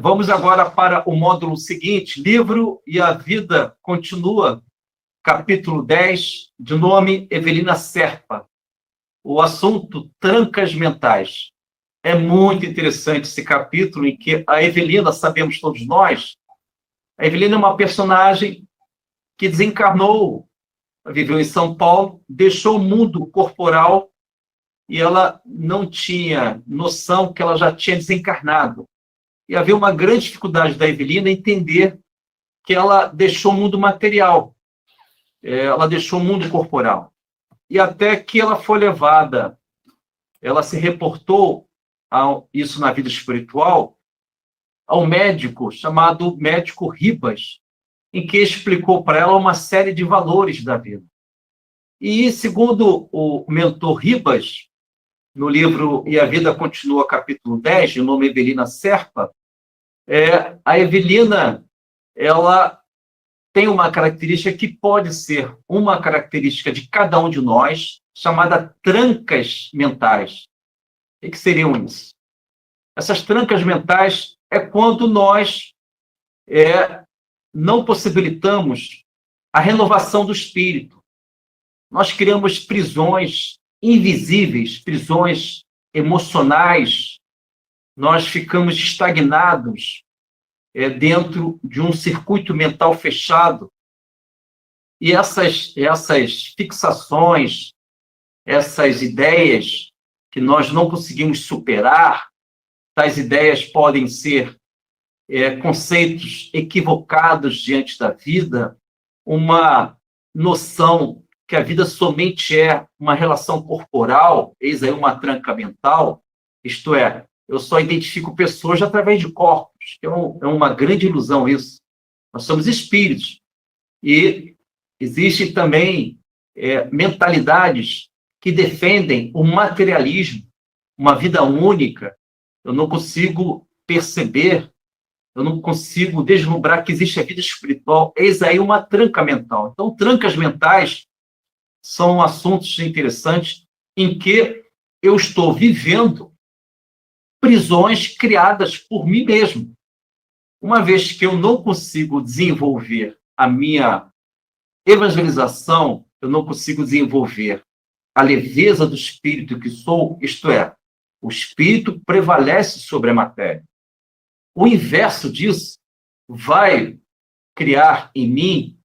Vamos agora para o módulo seguinte, Livro e a Vida Continua, capítulo 10, de nome Evelina Serpa. O assunto, trancas mentais. É muito interessante esse capítulo em que a Evelina, sabemos todos nós, a Evelina é uma personagem que desencarnou, viveu em São Paulo, deixou o mundo corporal e ela não tinha noção que ela já tinha desencarnado. E havia uma grande dificuldade da Evelina entender que ela deixou o mundo material, ela deixou o mundo corporal. E até que ela foi levada, ela se reportou isso na vida espiritual, ao médico chamado médico Ribas, em que explicou para ela uma série de valores da vida. E, segundo o mentor Ribas, no livro E a Vida Continua, capítulo 10, de nome Evelina Serpa, a Evelina, ela tem uma característica que pode ser uma característica de cada um de nós, chamada trancas mentais. O que seriam isso? Essas trancas mentais é quando nós não possibilitamos a renovação do espírito. Nós criamos prisões invisíveis, prisões emocionais, nós ficamos estagnados dentro de um circuito mental fechado. E essas fixações, essas ideias que nós não conseguimos superar, tais ideias podem ser conceitos equivocados diante da vida, uma noção que a vida somente é uma relação corporal, eis aí uma tranca mental, isto é, eu só identifico pessoas através de corpos, que é uma grande ilusão isso. Nós somos espíritos. E existem também mentalidades que defendem o materialismo, uma vida única. Eu não consigo perceber, eu não consigo deslumbrar que existe a vida espiritual. Eis aí uma tranca mental. Então, trancas mentais são assuntos interessantes em que eu estou vivendo prisões criadas por mim mesmo. Uma vez que eu não consigo desenvolver a minha evangelização, eu não consigo desenvolver a leveza do espírito que sou, isto é, o espírito prevalece sobre a matéria. O inverso disso vai criar em mim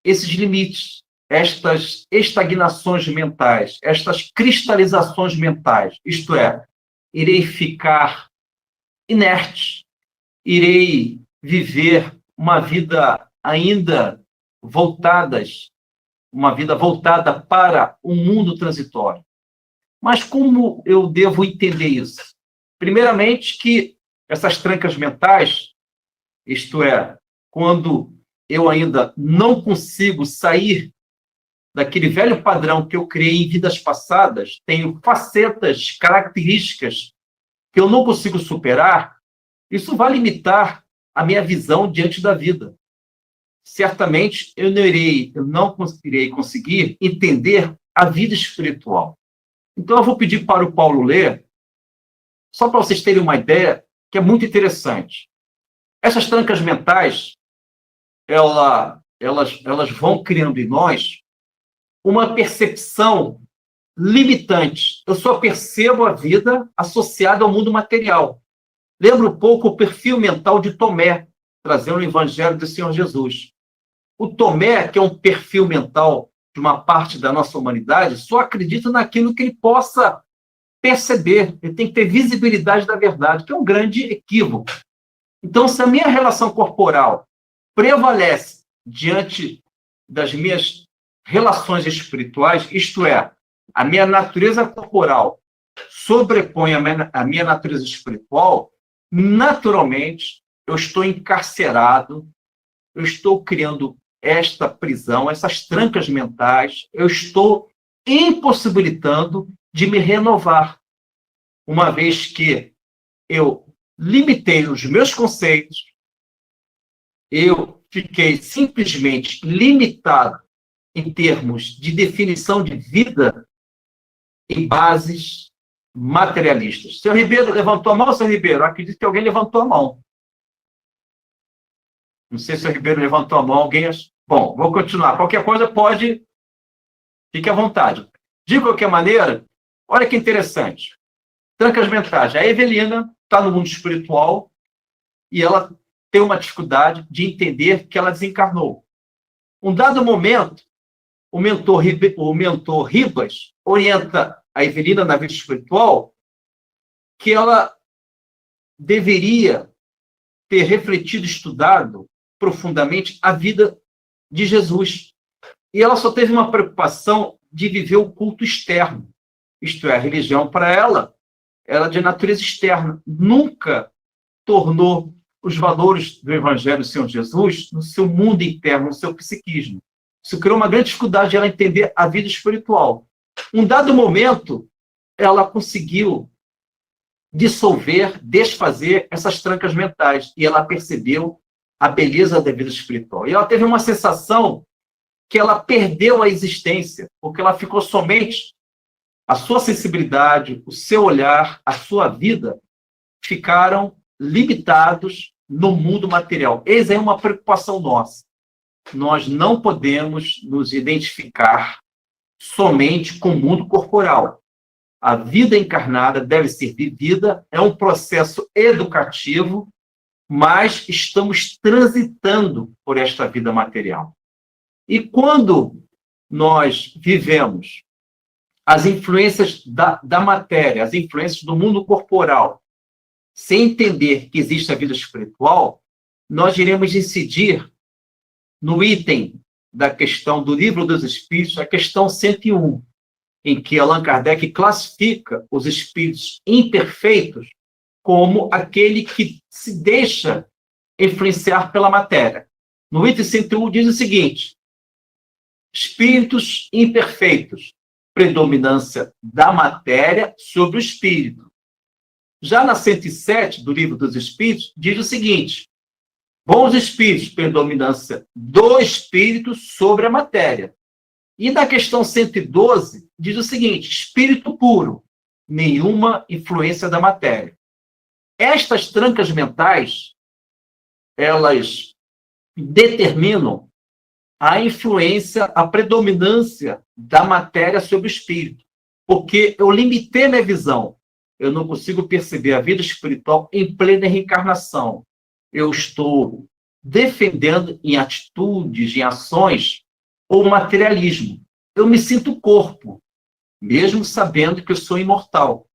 esses limites, estas estagnações mentais, estas cristalizações mentais, isto é, irei ficar inerte, irei viver uma vida ainda uma vida voltada para o mundo transitório. Mas como eu devo entender isso? Primeiramente, que essas trancas mentais, isto é, quando eu ainda não consigo sair daquele velho padrão que eu criei em vidas passadas, tenho facetas, características que eu não consigo superar, isso vai limitar a minha visão diante da vida. Certamente, eu não irei conseguir entender a vida espiritual. Então, eu vou pedir para o Paulo ler, só para vocês terem uma ideia, que é muito interessante. Essas trancas mentais, elas vão criando em nós uma percepção limitante. Eu só percebo a vida associada ao mundo material. Lembra um pouco o perfil mental de Tomé, trazendo o Evangelho do Senhor Jesus. O Tomé, que é um perfil mental de uma parte da nossa humanidade, só acredita naquilo que ele possa perceber. Ele tem que ter visibilidade da verdade, que é um grande equívoco. Então, se a minha relação corporal prevalece diante das minhas relações espirituais, isto é, a minha natureza corporal sobrepõe a minha natureza espiritual, naturalmente, eu estou encarcerado, eu estou criando esta prisão, essas trancas mentais, eu estou impossibilitando de me renovar, uma vez que eu limitei os meus conceitos, eu fiquei simplesmente limitado em termos de definição de vida, em bases, materialistas. Seu Ribeiro levantou a mão, seu Ribeiro? Acredito que alguém levantou a mão. Não sei se o seu Ribeiro levantou a mão, alguém... Bom, vou continuar. Qualquer coisa pode... Fique à vontade. De qualquer maneira, olha que interessante. Trancas mentais. A Evelina está no mundo espiritual e ela tem uma dificuldade de entender que ela desencarnou. Um dado momento, o mentor Ribas orienta a Evelina na vida espiritual que ela deveria ter refletido, estudado profundamente a vida de Jesus. E ela só teve uma preocupação de viver o culto externo. Isto é, a religião para ela era de natureza externa. Nunca tornou os valores do Evangelho do Senhor Jesus no seu mundo interno, no seu psiquismo. Isso criou uma grande dificuldade de ela entender a vida espiritual. Um dado momento, ela conseguiu dissolver, desfazer essas trancas mentais. E ela percebeu a beleza da vida espiritual. E ela teve uma sensação que ela perdeu a existência, porque ela ficou somente... A sua sensibilidade, o seu olhar, a sua vida ficaram limitados no mundo material. Essa é uma preocupação nossa. Nós não podemos nos identificar somente com o mundo corporal. A vida encarnada deve ser vivida, é um processo educativo, mas estamos transitando por esta vida material. E quando nós vivemos as influências da matéria, as influências do mundo corporal, sem entender que existe a vida espiritual, nós iremos incidir no item da questão do Livro dos Espíritos, a questão 101, em que Allan Kardec classifica os espíritos imperfeitos como aquele que se deixa influenciar pela matéria. No item 101 diz o seguinte: espíritos imperfeitos, predominância da matéria sobre o espírito. Já na 107 do Livro dos Espíritos, diz o seguinte: bons espíritos, predominância do espírito sobre a matéria. E na questão 112, diz o seguinte: espírito puro, nenhuma influência da matéria. Estas trancas mentais, elas determinam a influência, a predominância da matéria sobre o espírito. Porque eu limitei minha visão. Eu não consigo perceber a vida espiritual em plena reencarnação. Eu estou defendendo em atitudes, em ações, o materialismo. Eu me sinto corpo, mesmo sabendo que eu sou imortal.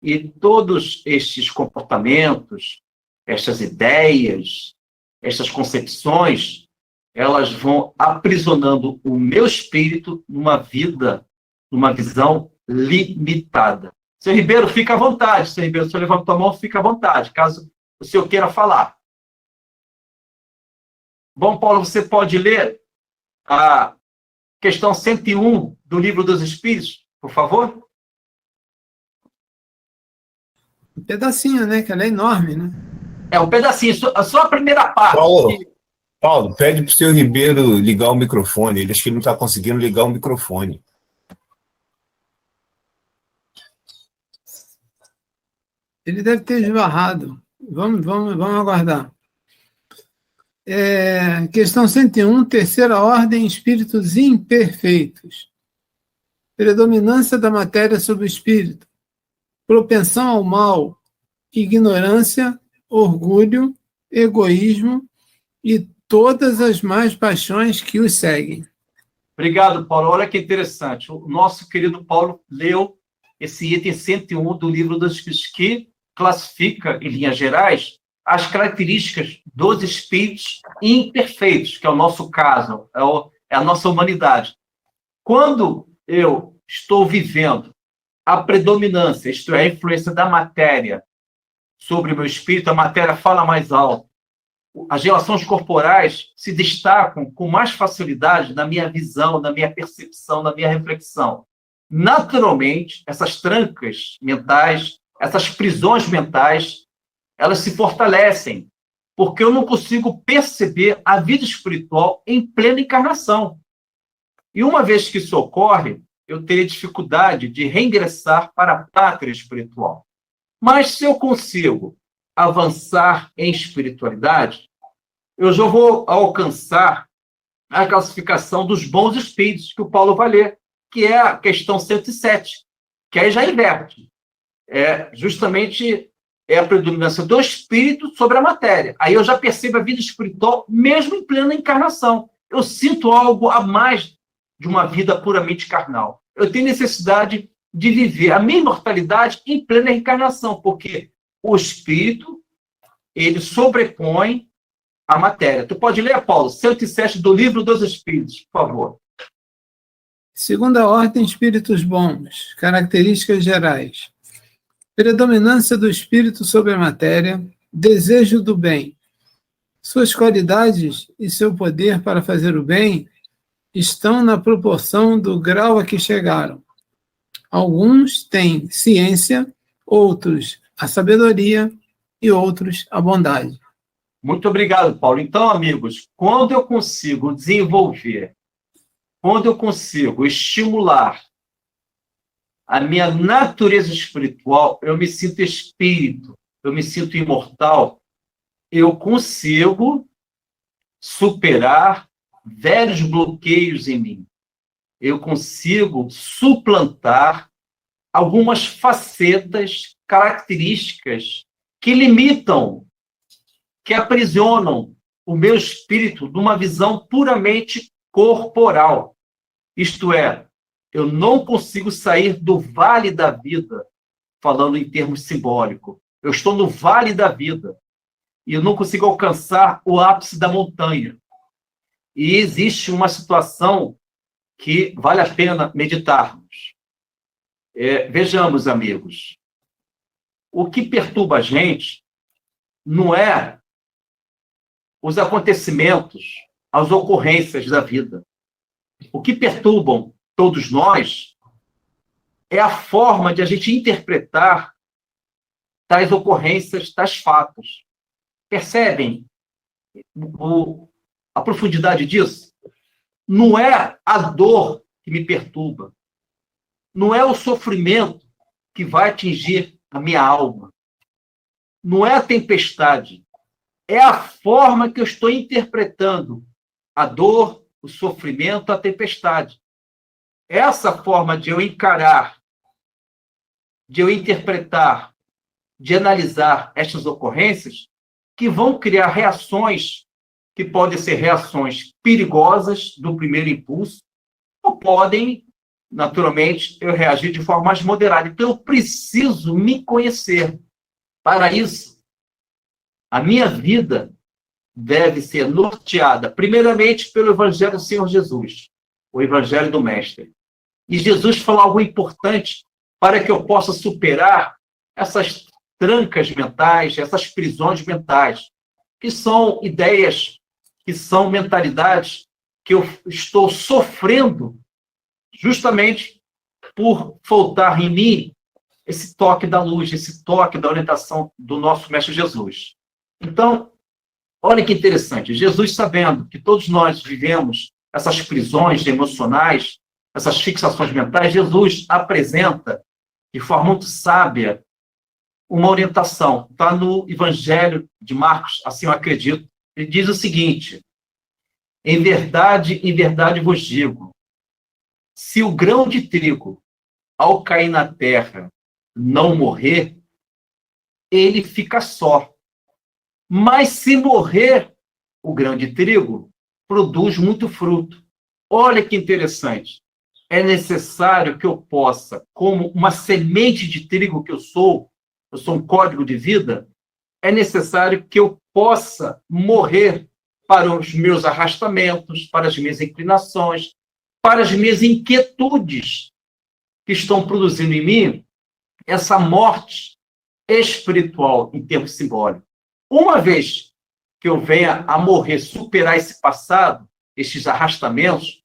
E todos estes comportamentos, estas ideias, estas concepções, elas vão aprisionando o meu espírito numa vida, numa visão limitada. Seu Ribeiro, fica à vontade. Seu Ribeiro, se eu levantar a mão, fica à vontade, caso o senhor queira falar. Bom, Paulo, você pode ler a questão 101 do Livro dos Espíritos, por favor? Um pedacinho, né? Que ela é enorme, né? É um pedacinho, só a primeira parte. Paulo, pede para o seu Ribeiro ligar o microfone. Ele acho que não está conseguindo ligar o microfone. Ele deve ter esbarrado. Vamos aguardar. Questão 101, terceira ordem, espíritos imperfeitos. Predominância da matéria sobre o espírito. Propensão ao mal, ignorância, orgulho, egoísmo e todas as más paixões que os seguem. Obrigado, Paulo. Olha que interessante. O nosso querido Paulo leu esse item 101 do Livro dos Espíritos, que classifica, em linhas gerais, as características dos espíritos imperfeitos, que é o nosso caso, é a nossa humanidade. Quando eu estou vivendo a predominância, isto é, a influência da matéria sobre o meu espírito, a matéria fala mais alto, as relações corporais se destacam com mais facilidade na minha visão, na minha percepção, na minha reflexão. Naturalmente, essas trancas mentais, essas prisões mentais, elas se fortalecem, porque eu não consigo perceber a vida espiritual em plena encarnação. E uma vez que isso ocorre, eu teria dificuldade de reingressar para a pátria espiritual. Mas se eu consigo avançar em espiritualidade, eu já vou alcançar a classificação dos bons espíritos que o Paulo vai ler, que é a questão 107, que aí já inverte. Justamente a predominância do espírito sobre a matéria. Aí eu já percebo a vida espiritual mesmo em plena encarnação. Eu sinto algo a mais de uma vida puramente carnal. Eu tenho necessidade de viver a minha imortalidade em plena reencarnação, porque o espírito, ele sobrepõe a matéria. Tu pode ler, Paulo, 107 do Livro dos Espíritos, por favor. Segunda ordem, espíritos bons. Características gerais. Predominância do espírito sobre a matéria. Desejo do bem. Suas qualidades e seu poder para fazer o bem estão na proporção do grau a que chegaram. Alguns têm ciência, outros a sabedoria e outros a bondade. Muito obrigado, Paulo. Então, amigos, quando eu consigo desenvolver, quando eu consigo estimular a minha natureza espiritual, eu me sinto espírito, eu me sinto imortal, eu consigo superar velhos bloqueios em mim. Eu consigo suplantar algumas facetas, características que limitam, que aprisionam o meu espírito numa visão puramente corporal. Isto é, eu não consigo sair do vale da vida, falando em termos simbólicos. Eu estou no vale da vida e eu não consigo alcançar o ápice da montanha. E existe uma situação que vale a pena meditarmos. Vejamos, amigos, o que perturba a gente não é os acontecimentos, as ocorrências da vida. O que perturbam todos nós é a forma de a gente interpretar tais ocorrências, tais fatos. Percebem a profundidade disso? Não é a dor que me perturba. Não é o sofrimento que vai atingir a minha alma. Não é a tempestade. É a forma que eu estou interpretando a dor, o sofrimento, a tempestade. Essa forma de eu encarar, de eu interpretar, de analisar estas ocorrências, que vão criar reações que podem ser reações perigosas do primeiro impulso, ou podem, naturalmente, eu reagir de forma mais moderada. Então, eu preciso me conhecer. Para isso, a minha vida deve ser norteada, primeiramente, pelo Evangelho do Senhor Jesus, o Evangelho do Mestre. E Jesus falou algo importante para que eu possa superar essas trancas mentais, essas prisões mentais, que são ideias, que são mentalidades que eu estou sofrendo justamente por faltar em mim esse toque da luz, esse toque da orientação do nosso Mestre Jesus. Então, olha que interessante, Jesus, sabendo que todos nós vivemos essas prisões emocionais, essas fixações mentais, Jesus apresenta, de forma muito sábia, uma orientação. Está no Evangelho de Marcos, assim eu acredito. Ele diz o seguinte: em verdade vos digo, se o grão de trigo, ao cair na terra, não morrer, ele fica só. Mas se morrer o grão de trigo, produz muito fruto. Olha que interessante. É necessário que eu possa, como uma semente de trigo que eu sou um código de vida, é necessário que eu possa morrer para os meus arrastamentos, para as minhas inclinações, para as minhas inquietudes que estão produzindo em mim essa morte espiritual em termos simbólicos. Uma vez que eu venha a morrer, superar esse passado, estes arrastamentos,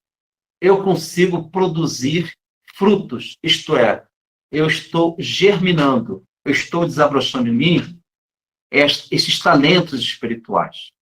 eu consigo produzir frutos, isto é, eu estou germinando, eu estou desabrochando em mim esses talentos espirituais.